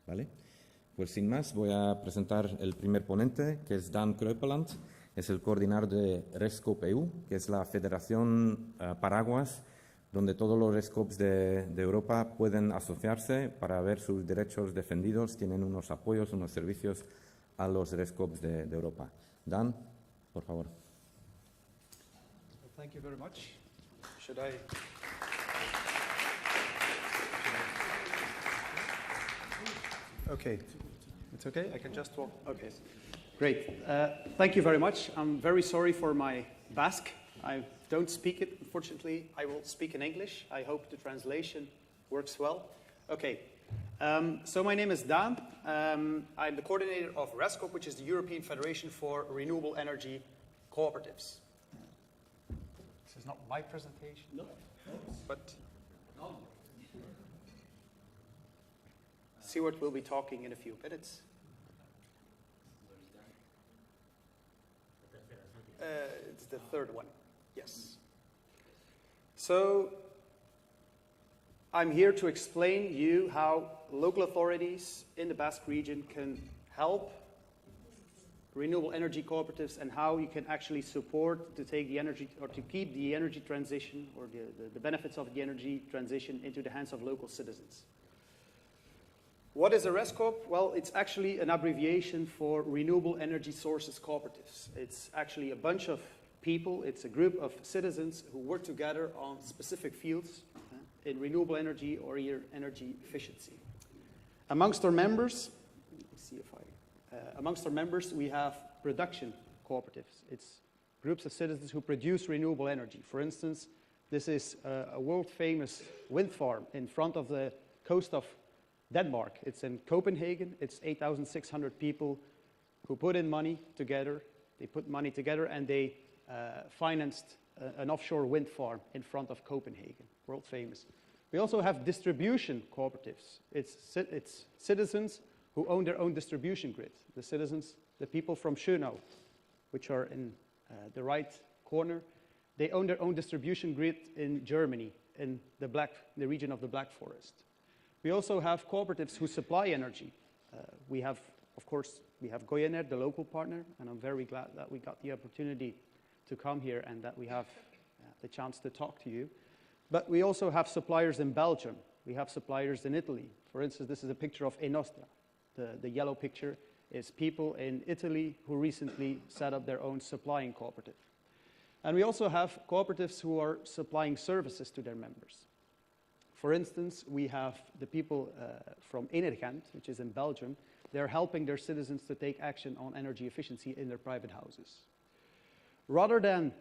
¿vale? Pues sin más, voy a presentar el primer ponente, que es Daan Creupelandt. Es el coordinador de REScoop.eu, que es la federación paraguas donde todos los REScoops de Europa pueden asociarse para ver sus derechos defendidos, tienen unos apoyos, unos servicios a los REScoops de Europa. Dan, por favor. Well, thank you very much. Should I? Okay, it's okay? I can just walk? Okay, great. Thank you very much. I'm very sorry for my Basque. I don't speak it, unfortunately. I will speak in English. I hope the translation works well. Okay, so my name is Daan. I'm the coordinator of REScoop, which is the European Federation for Renewable Energy Cooperatives. This is not my presentation. No. But Stuart will be talking in a few minutes. It's the third one. Yes. So I'm here to explain you how local authorities in the Basque region can help renewable energy cooperatives and how you can actually support to take the energy or to keep the energy transition or the benefits of the energy transition into the hands of local citizens. What is a REScoop? Well, it's actually an abbreviation for Renewable Energy Sources Cooperatives. It's actually a bunch of people, it's a group of citizens who work together on specific fields in renewable energy or energy efficiency. Amongst our members, we have production cooperatives. It's groups of citizens who produce renewable energy. For instance, this is a world-famous wind farm in front of the coast of Denmark. It's in Copenhagen. It's 8,600 people who put in money together. They put money together and they financed an offshore wind farm in front of Copenhagen, world famous. We also have distribution cooperatives. It's citizens who own their own distribution grid. The people from Schönau, which are in the right corner, they own their own distribution grid in Germany, in the region of the Black Forest. We also have cooperatives who supply energy. We have Goyener, the local partner, and I'm very glad that we got the opportunity to come here and that we have the chance to talk to you. But we also have suppliers in Belgium. We have suppliers in Italy. For instance, this is a picture of Enostra. The yellow picture is people in Italy who recently set up their own supplying cooperative. And we also have cooperatives who are supplying services to their members. For instance, we have the people from Energent, which is in Belgium. They're helping their citizens to take action on energy efficiency in their private houses. Rather than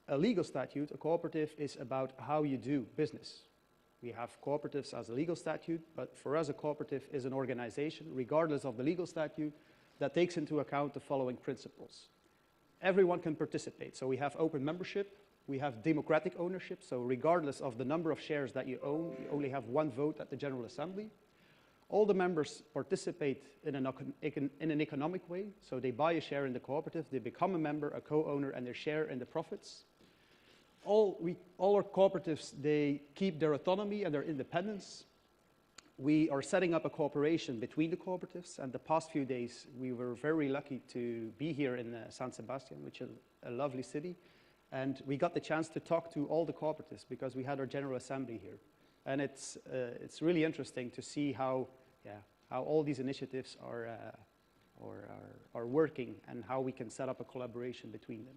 a legal statute, a cooperative is about how you do business. We have cooperatives as a legal statute, but for us a cooperative is an organization, regardless of the legal statute, that takes into account the following principles. Everyone can participate, so we have open membership, we have democratic ownership, so regardless of the number of shares that you own, you only have one vote at the General Assembly. All the members participate in an economic way, so they buy a share in the cooperative, they become a member, a co-owner, and they share in the profits. All our cooperatives, they keep their autonomy and their independence. We are setting up a cooperation between the cooperatives, and the past few days we were very lucky to be here in San Sebastian, which is a lovely city, and we got the chance to talk to all the cooperatives because we had our General Assembly here. And it's really interesting to see how all these initiatives are working and how we can set up a collaboration between them.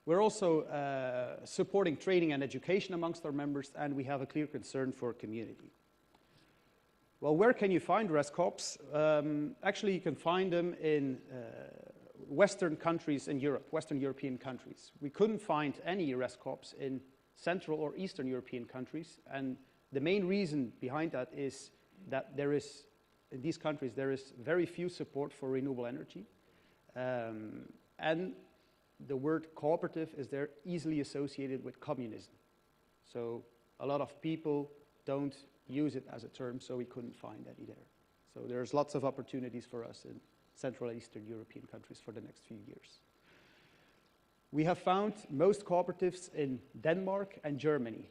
We're also supporting training and education amongst our members, and we have a clear concern for community. Well, where can you find REScoops? Actually, you can find them in Western countries in Europe, Western European countries. We couldn't find any REScoops in Central or Eastern European countries, and the main reason behind that is that in these countries, there is very few support for renewable energy, and the word cooperative is there easily associated with communism. So a lot of people don't use it as a term, so we couldn't find any there. So there's lots of opportunities for us in Central and Eastern European countries for the next few years. We have found most cooperatives in Denmark and Germany,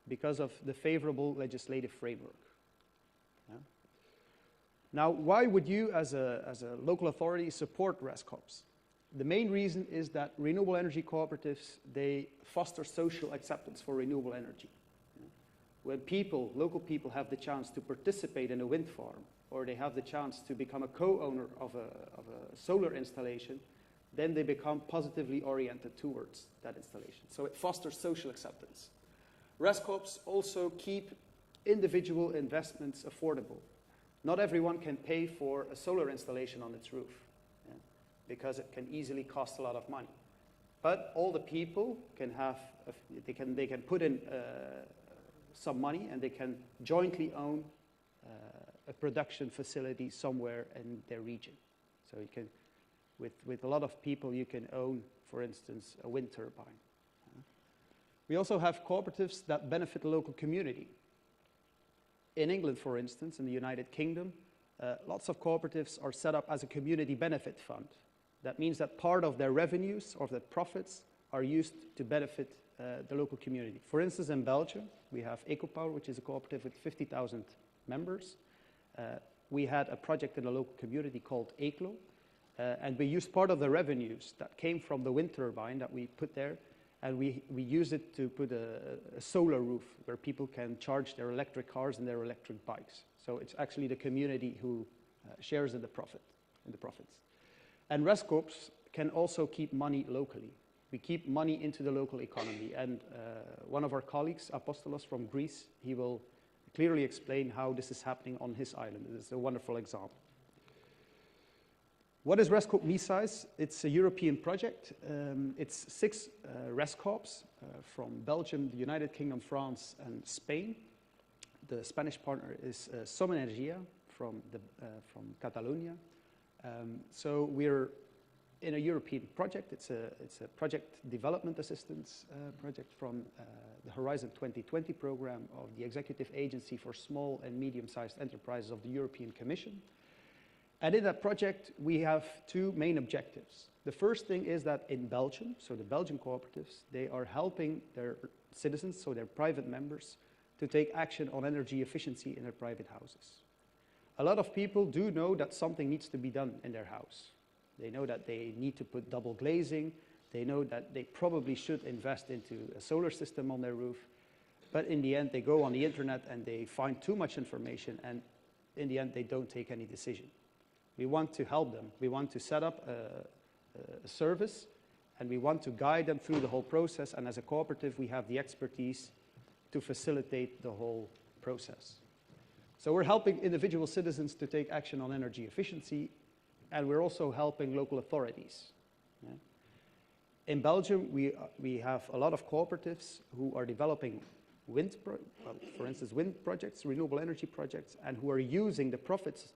because of the favorable legislative framework. Now, why would you, as a local authority, support REScoops? The main reason is that renewable energy cooperatives, they foster social acceptance for renewable energy. When people, local people, have the chance to participate in a wind farm, or they have the chance to become a co-owner of a solar installation, then they become positively oriented towards that installation. So it fosters social acceptance. REScoops also keep individual investments affordable. Not everyone can pay for a solar installation on its roof, because it can easily cost a lot of money. But all the people can have, they can put in some money, and they can jointly own a production facility somewhere in their region. So you can, with a lot of people, you can own, for instance, a wind turbine. We also have cooperatives that benefit the local community. In England, for instance, in the United Kingdom, lots of cooperatives are set up as a community benefit fund. That means that part of their revenues or their profits are used to benefit the local community. For instance, in Belgium, we have EcoPower, which is a cooperative with 50,000 members. We had a project in a local community called ECLO, and we used part of the revenues that came from the wind turbine that we put there, and we used it to put a solar roof where people can charge their electric cars and their electric bikes. So it's actually the community who shares in the profits. And REScoops can also keep money locally. We keep money into the local economy. And one of our colleagues, Apostolos from Greece, he will clearly explain how this is happening on his island. It's a wonderful example. What is REScoop Mesize? It's a European project. It's 6 REScoops from Belgium, the United Kingdom, France, and Spain. The Spanish partner is Som Energia from Catalonia. So we're in a European project. It's a project development assistance project from the Horizon 2020 program of the Executive Agency for Small and Medium-Sized Enterprises of the European Commission. And in that project, we have 2 main objectives. The first thing is that in Belgium, so the Belgian cooperatives, they are helping their citizens, so their private members, to take action on energy efficiency in their private houses. A lot of people do know that something needs to be done in their house. They know that they need to put double glazing. They know that they probably should invest into a solar system on their roof. But in the end, they go on the internet and they find too much information, and in the end, they don't take any decision. We want to help them. We want to set up a service, and we want to guide them through the whole process. And as a cooperative, we have the expertise to facilitate the whole process. So we're helping individual citizens to take action on energy efficiency, and we're also helping local authorities. Yeah. In Belgium, we have a lot of cooperatives who are developing for instance, wind projects, renewable energy projects, and who are using the profits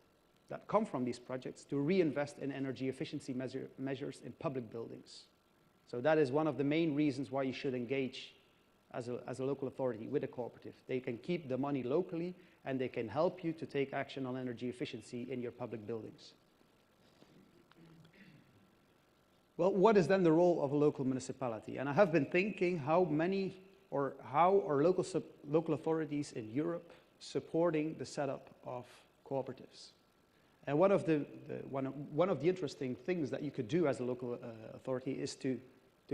that come from these projects to reinvest in energy efficiency measures in public buildings. So that is one of the main reasons why you should engage as a local authority with a cooperative. They can keep the money locally, and they can help you to take action on energy efficiency in your public buildings. Well, what is then the role of a local municipality? And I have been thinking how are local authorities in Europe supporting the setup of cooperatives. And one of the interesting things that you could do as a local authority is to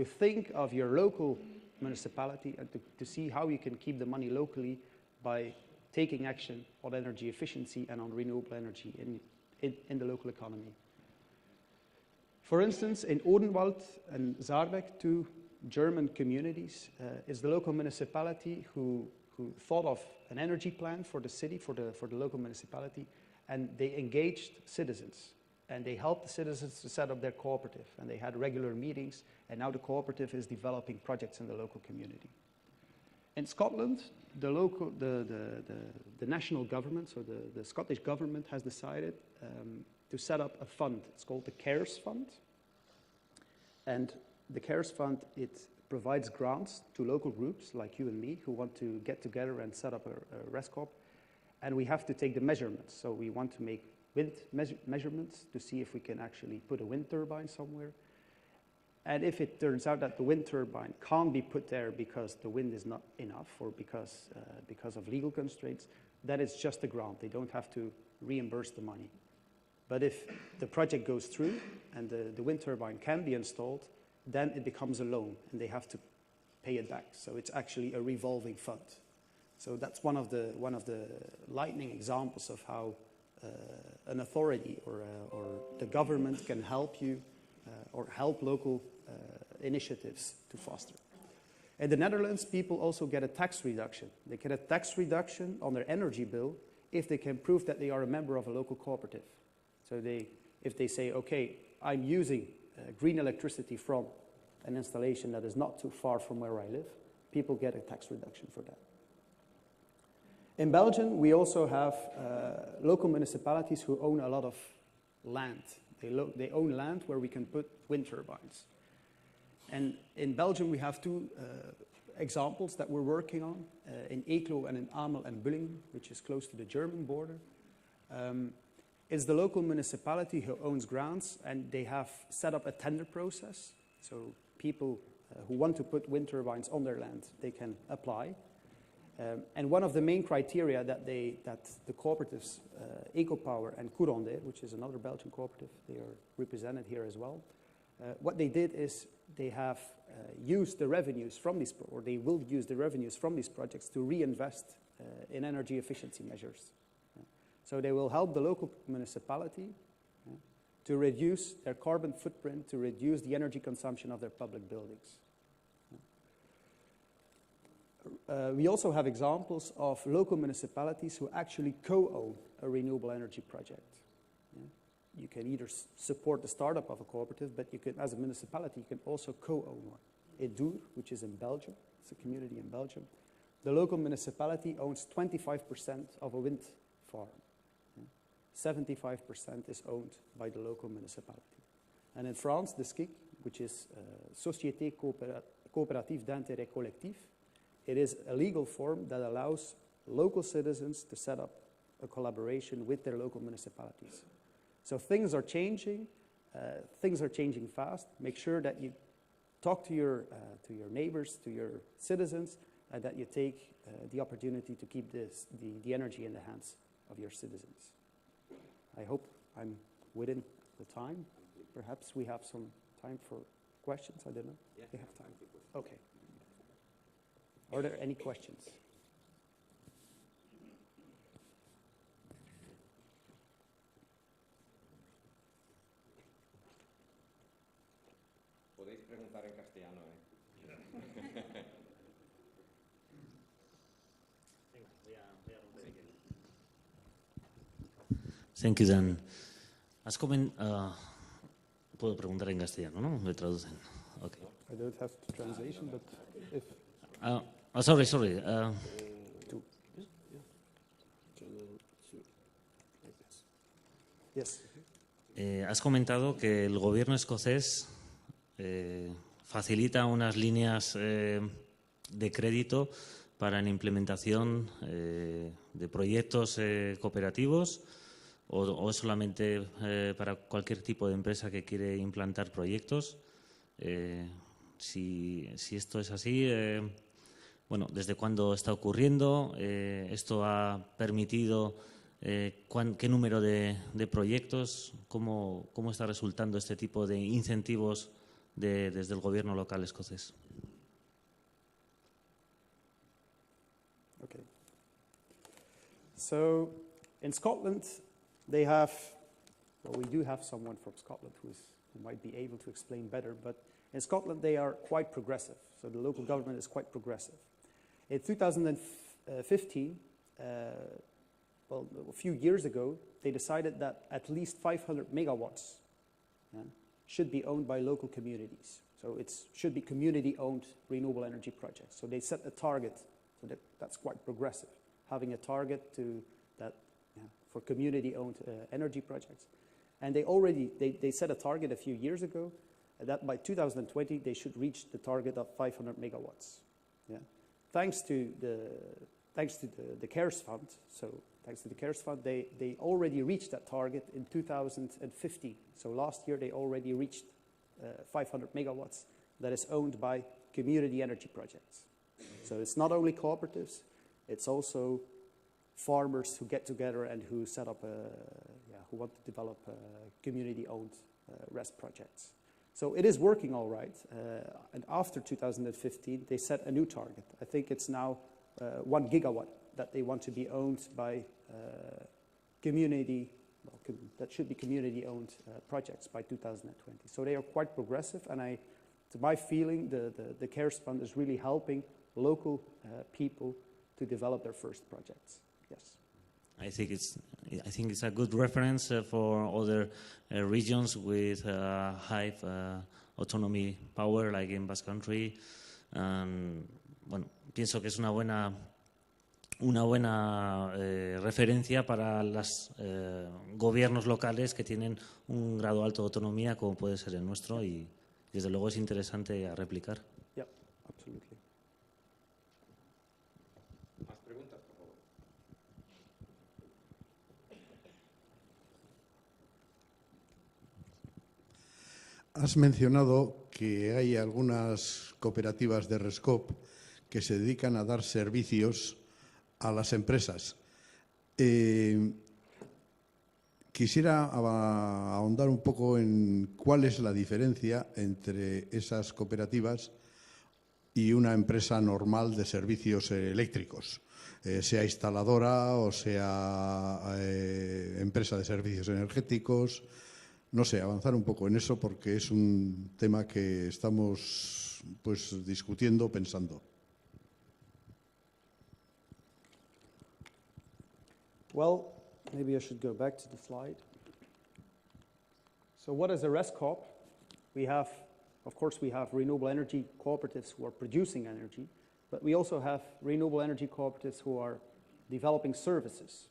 think of your local municipality and to see how you can keep the money locally by taking action on energy efficiency and on renewable energy in the local economy. For instance, in Odenwald and Saarbeck, 2 German communities, is the local municipality who thought of an energy plan for the city, for the local municipality, and they engaged citizens, and they helped the citizens to set up their cooperative, and they had regular meetings, and now the cooperative is developing projects in the local community. In Scotland, the national government, so the Scottish government, has decided to set up a fund. It's called the CARES Fund. And the CARES Fund, it provides grants to local groups like you and me who want to get together and set up a REScoop. And we have to take the measurements. So we want to make wind measurements to see if we can actually put a wind turbine somewhere. And if it turns out that the wind turbine can't be put there because the wind is not enough or because of legal constraints, then it's just a grant. They don't have to reimburse the money. But if the project goes through and the wind turbine can be installed, then it becomes a loan and they have to pay it back. So it's actually a revolving fund. So that's one of the lightning examples of how an authority or the government can help you or help local initiatives to foster. In the Netherlands, people also get a tax reduction. They get a tax reduction on their energy bill if they can prove that they are a member of a local cooperative. So if they say, okay, I'm using green electricity from an installation that is not too far from where I live, people get a tax reduction for that. In Belgium, we also have local municipalities who own a lot of land. They own land where we can put wind turbines. And in Belgium, we have two examples that we're working on, in Eeklo and in Amel and Bullingen, which is close to the German border. It's the local municipality who owns grounds, and they have set up a tender process. So people who want to put wind turbines on their land, they can apply. And one of the main criteria that the cooperatives, EcoPower and Couronde, which is another Belgian cooperative, they are represented here as well. What they did is they have used the revenues from these, or they will use the revenues from these projects to reinvest in energy efficiency measures. So they will help the local municipality to reduce their carbon footprint, to reduce the energy consumption of their public buildings. We also have examples of local municipalities who actually co-own a renewable energy project. You can either support the startup of a cooperative, but you can, as a municipality, you can also co-own one. EERR, which is in Belgium, it's a community in Belgium. The local municipality owns 25% of a wind farm. 75% is owned by the local municipality. And in France, the SCIC, which is Société Coopérative d'Intérêt Collectif, it is a legal form that allows local citizens to set up a collaboration with their local municipalities. So things are changing fast. Make sure that you talk to your neighbors, to your citizens, and that you take the opportunity to keep the energy in the hands of your citizens. I hope I'm within the time. Perhaps we have some time for questions. I don't know. Yeah, we have time. Okay. Are there any questions? Podéis preguntar en castellano, Thank you, Dan. Puedo preguntar en castellano, ¿no? Me traducen. Okay. I don't have the translation, but if... Sorry. Yes. Has comentado que el gobierno escocés facilita unas líneas de crédito para la implementación de proyectos cooperativos o solamente para cualquier tipo de empresa que quiere implantar proyectos. Si esto es así, ¿desde cuándo está ocurriendo? ¿Esto ha permitido qué número de proyectos? ¿Cómo está resultando este tipo de incentivos desde el gobierno local escocés? Okay. So in Scotland, they have, we do have someone from Scotland who might be able to explain better, but in Scotland they are quite progressive. So the local government is quite progressive. In 2015, a few years ago, they decided that at least 500 megawatts should be owned by local communities. So it should be community-owned renewable energy projects. So they set a target, so that's quite progressive, having a target for community-owned energy projects. And they set a target a few years ago that by 2020 they should reach the target of 500 megawatts. Yeah. Thanks to the CARES Fund, they already reached that target in 2015. So last year they already reached 500 megawatts that is owned by community energy projects. So it's not only cooperatives, it's also farmers who get together and who set up who want to develop community-owned RES projects. So it is working all right. And after 2015, they set a new target. I think it's now 1 gigawatt that they want to be owned by that should be community-owned projects by 2020. So they are quite progressive, and to my feeling, the CARES Fund is really helping local people to develop their first projects. Yes. I think it's a good reference for other regions with high autonomy power, like in Basque Country. Bueno, pienso que es una buena referencia para los gobiernos locales que tienen un grado alto de autonomía, como puede ser el nuestro, y desde luego es interesante a replicar. Yeah, absolutely. ¿Más preguntas, por favor? Has mencionado que hay algunas cooperativas de REScoop que se dedican a dar servicios a las empresas. Quisiera ahondar un poco en cuál es la diferencia entre esas cooperativas y una empresa normal de servicios eléctricos, sea instaladora o sea empresa de servicios energéticos. No sé, avanzar un poco en eso porque es un tema que estamos pues discutiendo, pensando. Well, maybe I should go back to the slide. So what is a REScoop? Of course, we have renewable energy cooperatives who are producing energy, but we also have renewable energy cooperatives who are developing services.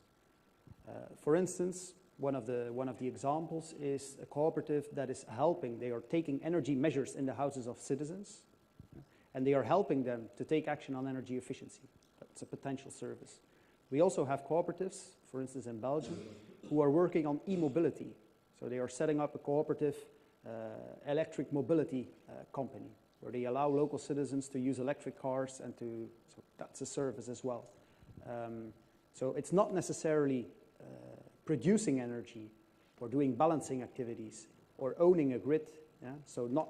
For instance, one of the examples is a cooperative that is helping. They are taking energy measures in the houses of citizens, and they are helping them to take action on energy efficiency. That's a potential service. We also have cooperatives, for instance in Belgium, who are working on e-mobility. So they are setting up a cooperative electric mobility company where they allow local citizens to use electric cars, and so that's a service as well. So it's not necessarily producing energy or doing balancing activities or owning a grid. Yeah? So not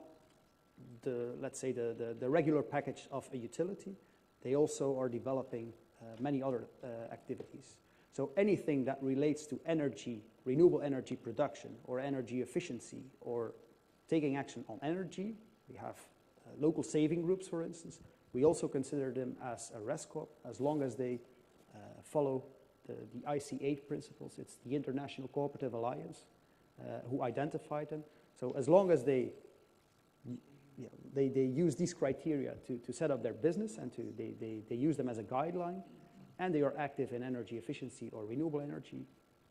let's say the regular package of a utility. They also are developing many other activities. So anything that relates to energy, renewable energy production or energy efficiency or taking action on energy, we have local saving groups, for instance. We also consider them as a REScoop as long as they follow the IC8 principles. It's the International Cooperative Alliance who identified them. So as long as they use these criteria to set up their business, and they use them as a guideline, and they are active in energy efficiency or renewable energy,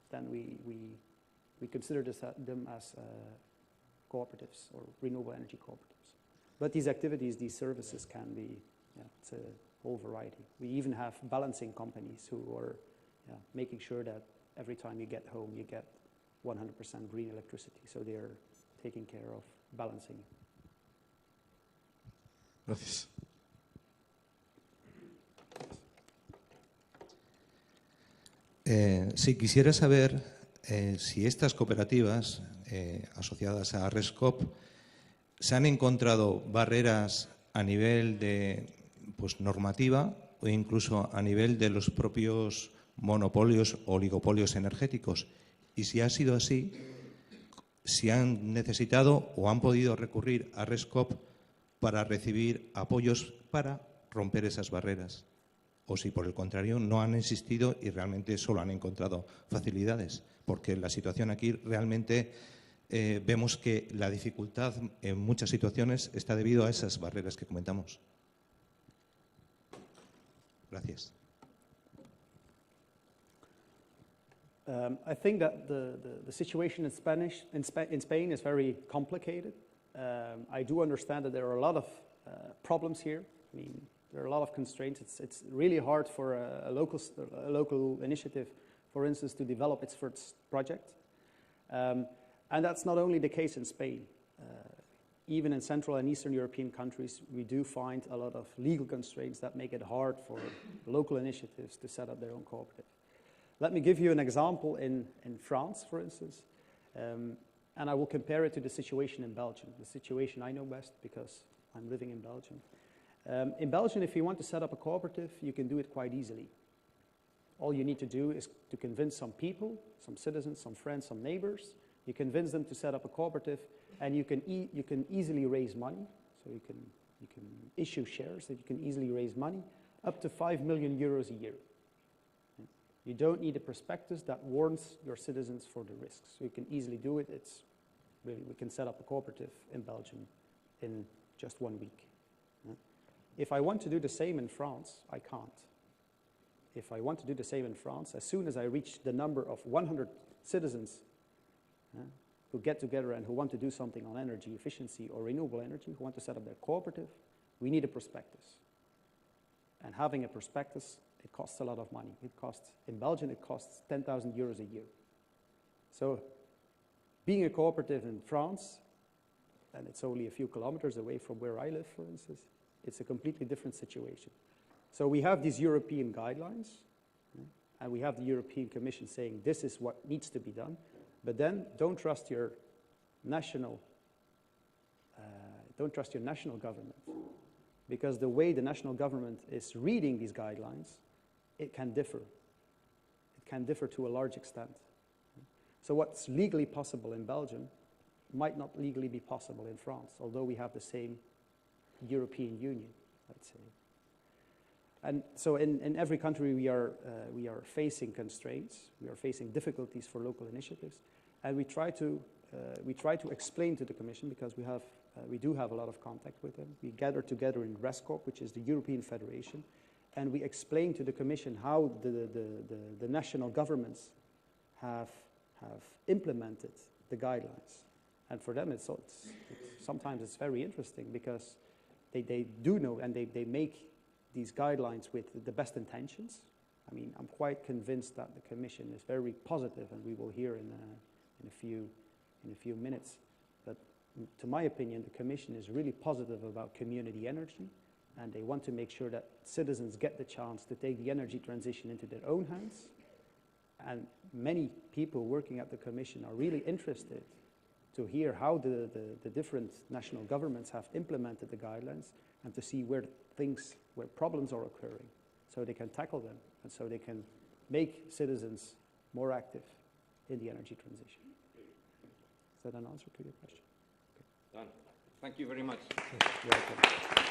then we consider them as cooperatives or renewable energy cooperatives. But these activities, these services can be, it's a whole variety. We even have balancing companies who are making sure that every time you get home, you get 100% green electricity. So they are taking care of balancing. Gracias. Sí, quisiera saber si estas cooperativas asociadas a REScoop se han encontrado barreras a nivel de normativa o incluso a nivel de los propios monopolios o oligopolios energéticos. Y si ha sido así, si han necesitado o han podido recurrir a REScoop para recibir apoyos para romper esas barreras. O si, por el contrario, no han existido y realmente solo han encontrado facilidades. Porque la situación aquí realmente vemos que la dificultad en muchas situaciones está debido a esas barreras que comentamos. Gracias. I think that the situation in Spain is very complicated. I do understand that there are a lot of problems here. I mean, there are a lot of constraints. It's really hard for a local initiative, for instance, to develop its first project. And that's not only the case in Spain. Even in Central and Eastern European countries, we do find a lot of legal constraints that make it hard for local initiatives to set up their own cooperative. Let me give you an example in France, for instance, and I will compare it to the situation in Belgium, the situation I know best because I'm living in Belgium. In Belgium, if you want to set up a cooperative, you can do it quite easily. All you need to do is to convince some people, some citizens, some friends, some neighbors. You convince them to set up a cooperative, and you can easily raise money. So you can issue shares that you can easily raise money, up to 5 million euros a year. You don't need a prospectus that warns your citizens for the risks. So you can easily do it. It's really, we can set up a cooperative in Belgium in just 1 week. If I want to do the same in France, I can't. If I want to do the same in France, as soon as I reach the number of 100 citizens who get together and who want to do something on energy efficiency or renewable energy, who want to set up their cooperative, we need a prospectus. And having a prospectus, it costs a lot of money. In Belgium, it costs 10,000 euros a year. So being a cooperative in France, and it's only a few kilometers away from where I live, for instance, it's a completely different situation. So we have these European guidelines, and we have the European Commission saying this is what needs to be done, but then don't trust your national government, because the way the national government is reading these guidelines, it can differ. It can differ to a large extent. So what's legally possible in Belgium might not legally be possible in France, although we have the same European Union, let's say. And so in every country we are facing constraints, we are facing difficulties for local initiatives, and we try to explain to the Commission, because we do have a lot of contact with them. We gather together in Resco, which is the European Federation, and we explain to the Commission how the national governments have implemented the guidelines. And for them, sometimes it's very interesting, because they do know, and they make these guidelines with the best intentions. I mean, I'm quite convinced that the Commission is very positive, and we will hear in a few minutes that, to my opinion, the Commission is really positive about community energy, and they want to make sure that citizens get the chance to take the energy transition into their own hands. And many people working at the Commission are really interested to hear how the different national governments have implemented the guidelines, and to see where problems are occurring, so they can tackle them, and so they can make citizens more active in the energy transition. Is that an answer to your question? Okay. Daan, thank you very much. You're welcome.